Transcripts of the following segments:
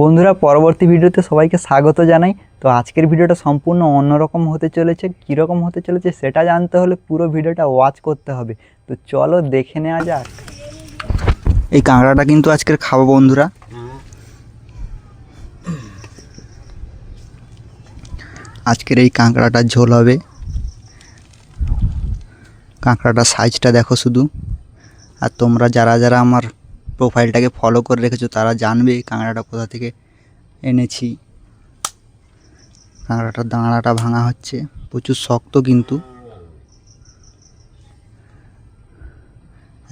বন্ধুরা, পরবর্তী ভিডিওতে সবাইকে স্বাগত জানাই। তো আজকের ভিডিওটা সম্পূর্ণ অন্যরকম হতে চলেছে। কীরকম হতে চলেছে সেটা জানতে হলে পুরো ভিডিওটা ওয়াচ করতে হবে। তো চলো দেখে নেওয়া যাক। এই কাঁকড়াটা কিন্তু আজকের খাবো বন্ধুরা। আজকের এই কাঁকড়াটার ঝোল হবে। কাঁকড়াটার সাইজটা দেখো শুধু। আর তোমরা যারা যারা আমার প্রোফাইলটাকে ফলো করে রেখেছো তারা জানবে কাঁকড়াটা কোথা থেকে এনেছি। কাঁকড়াটার দাঁড়াটা ভাঙা হচ্ছে, প্রচুর শক্ত কিন্তু।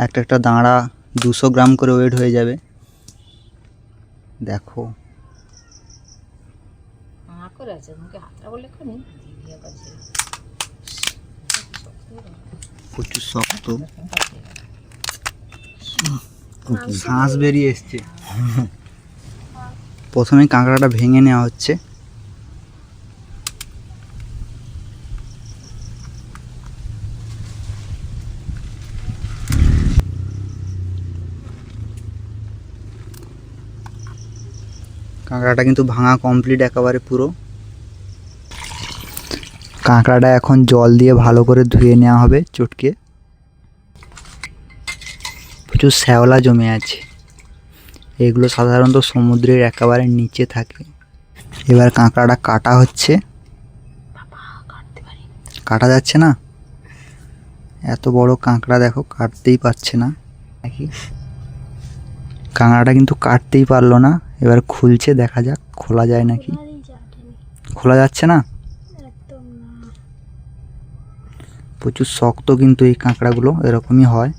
একটা একটা দাঁড়া 200 গ্রাম করে ওয়েট হয়ে যাবে। দেখো প্রচুর শক্ত, শ্বাস বেরিয়ে এসছে। প্রথমে কাঁকড়াটা ভেঙে নেওয়া হচ্ছে। কাঁকড়াটা কিন্তু ভাঙা কমপ্লিট একেবারে পুরো। কাঁকড়াটা এখন জল দিয়ে ভালো করে ধুয়ে নেওয়া হবে চটকে। প্রচুর শ্যাওলা জমে আছে, এগুলো সাধারণত সমুদ্রের একেবারে নিচে থাকে। এবার কাঁকড়াটা কাটা হচ্ছে। কাটা যাচ্ছে না, এত বড় কাঁকড়া দেখো, কাটতেই পারছে না নাকি। কাঁকড়াটা কিন্তু কাটতেই পারলো না। এবার খুলছে, দেখা যাক খোলা যায় নাকি। খোলা যাচ্ছে না, প্রচুর শক্ত কিন্তু এই কাঁকড়াগুলো, এরকমই হয়।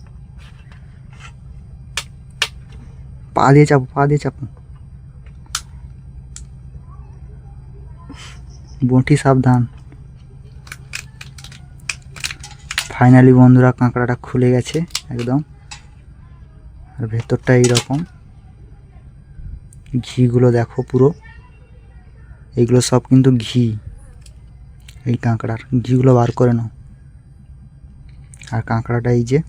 পা দিয়ে চাপো, পা দিয়ে চাপো, বঁটি সাবধান। ফাইনালি বন্ধুরা কাঁকড়াটা খুলে গেছে একদম। আর ভেতরটা এইরকম, ঘিগুলো দেখো পুরো। এইগুলো সব কিন্তু ঘি, এই কাঁকড়ার ঘিগুলো বার করে নাও। আর কাঁকড়াটা এই যে,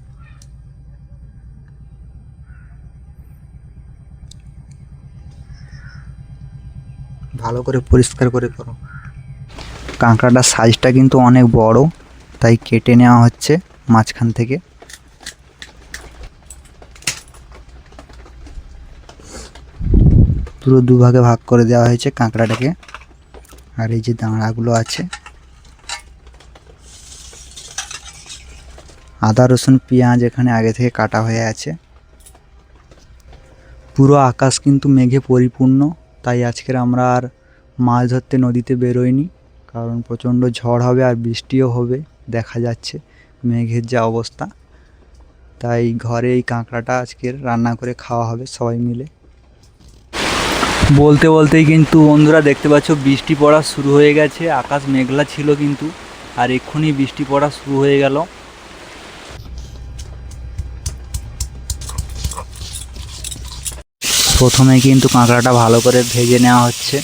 ভালো করে পরিষ্কার করে করো। কাঁকড়াটার সাইজটা কিন্তু অনেক বড়, তাই কেটে নেওয়া হচ্ছে মাঝখান থেকে। পুরো দুভাগে ভাগ করে দেওয়া হয়েছে কাঁকড়াটাকে। আর এই যে দাঁড়াগুলো আছে, আদা রসুন পেঁয়াজ এখানে আগে থেকে কাটা হয়ে আছে। পুরো আকাশ কিন্তু মেঘে পরিপূর্ণ, তাই আজকের আমরা আর মাছ ধরতে নদীতে বেরোইনি, কারণ প্রচণ্ড ঝড় হবে আর বৃষ্টিও হবে দেখা যাচ্ছে, মেঘের যা অবস্থা। তাই ঘরে এই কাঁকড়াটা আজকের রান্না করে খাওয়া হবে সবাই মিলে। বলতে বলতেই কিন্তু বন্ধুরা দেখতে পাচ্ছ বৃষ্টি পড়া শুরু হয়ে গেছে। আকাশ মেঘলা ছিল কিন্তু, আর এক্ষুনি বৃষ্টি পড়া শুরু হয়ে গেল। প্রথমে কিন্তু কাঁকড়াটা ভালো করে ভেজে নেওয়া হচ্ছে।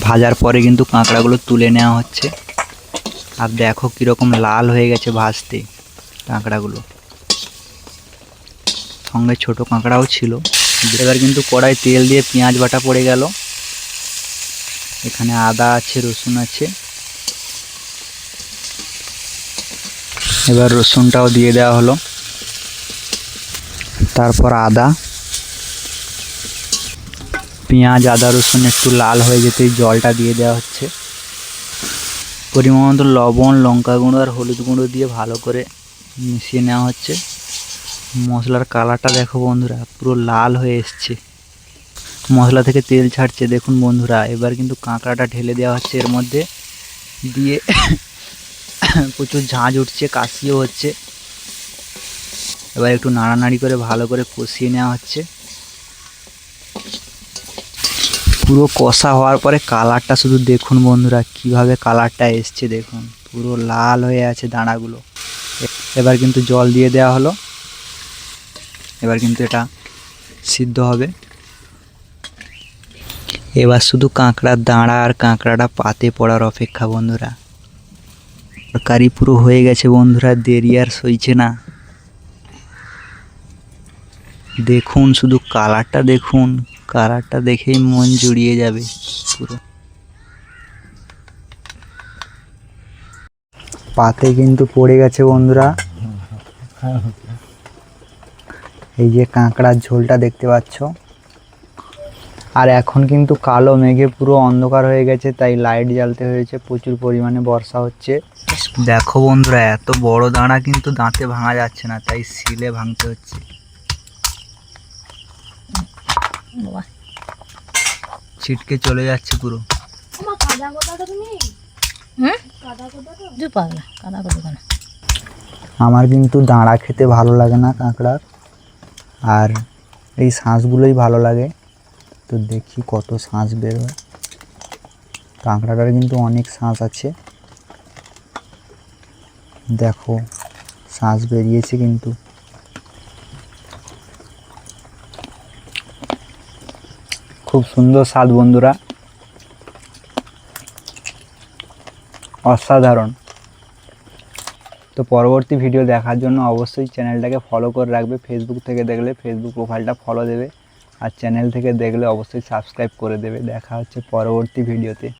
ভাজার পরে কিন্তু কাঁকড়াগুলো তুলে নেওয়া হচ্ছে। আর দেখো কীরকম লাল হয়ে গেছে ভাজতে কাঁকড়াগুলো, সঙ্গে ছোট কাঁকড়াও ছিল। এবার কিন্তু কড়াই তেল দিয়ে পেঁয়াজ বাটা পড়ে গেল। এখানে আদা আছে, রসুন আছে। এবার রসুনটাও দিয়ে দেওয়া হলো, তারপর আদা, পেঁয়াজ আদা রসুন একটু লাল হয়ে যেতেই জলটা দিয়ে দেওয়া হচ্ছে। পরিমাণ মতো লবণ, লঙ্কা গুঁড়ো আর হলুদ গুঁড়ো দিয়ে ভালো করে মিশিয়ে নেওয়া হচ্ছে। মশলার কালারটা দেখো বন্ধুরা, পুরো লাল হয়ে এসছে, মশলা থেকে তেল ছাড়ছে দেখুন বন্ধুরা। এবার কিন্তু কাঁকড়াটা ঢেলে দেওয়া হচ্ছে এর মধ্যে দিয়ে। প্রচুর ঝাঁঝ উঠছে, কাশিও হচ্ছে। এবার একটু নাড়ানাড়ি করে ভালো করে কষিয়ে নেওয়া হচ্ছে। পুরো কষা হওয়ার পরে কালারটা শুধু দেখুন বন্ধুরা, কিভাবে কালারটা এসছে দেখুন, পুরো লাল হয়ে আছে দাঁড়াগুলো। এবার কিন্তু জল দিয়ে দেওয়া হলো। এবার কিন্তু এটা সিদ্ধ হবে। এবার শুধু কাঁকড়ার দাঁড়া আর কাঁকড়াটা পাতে পড়ার অপেক্ষা বন্ধুরা। তরকারি পুরো হয়ে গেছে বন্ধুরা, দেরি আর সইছে না। দেখুন শুধু কালারটা দেখুন, কালারটা দেখেই মন জুড়িয়ে যাবে পুরো। পাতে কিন্তু পড়ে গেছে বন্ধুরা। এই যে কাঁকড়ার ঝোলটা দেখতে পাচ্ছ। আর এখন কিন্তু কালো মেঘে পুরো অন্ধকার হয়ে গেছে, তাই লাইট জ্বালতে হয়েছে, প্রচুর পরিমাণে বর্ষা হচ্ছে। দেখো বন্ধুরা, এত বড় দাঁড়া কিন্তু দাঁতে ভাঙা যাচ্ছে না, তাই শিলে ভাঙতে হচ্ছে। ছিটকে চলে যাচ্ছে পুরো। আমার কিন্তু দাঁড়া খেতে ভালো লাগে না কাঁকড়ার, আর এই শাঁসগুলোই ভালো লাগে। তো দেখি কত শাঁস বের হয়। কাঁকড়াটার কিন্তু অনেক শাঁস আছে, দেখো শাঁস বেরিয়েছে কিন্তু। খুব সুন্দর স্বাদ বন্ধুরা, অসাধারণ। তো পরবর্তী ভিডিও দেখার জন্য অবশ্যই চ্যানেলটাকে ফলো করে রাখবে। ফেসবুক থেকে দেখলে ফেসবুক প্রোফাইলটা ফলো দেবে, আর চ্যানেল থেকে দেখলে অবশ্যই সাবস্ক্রাইব করে দেবে। দেখা হচ্ছে পরবর্তী ভিডিওতে।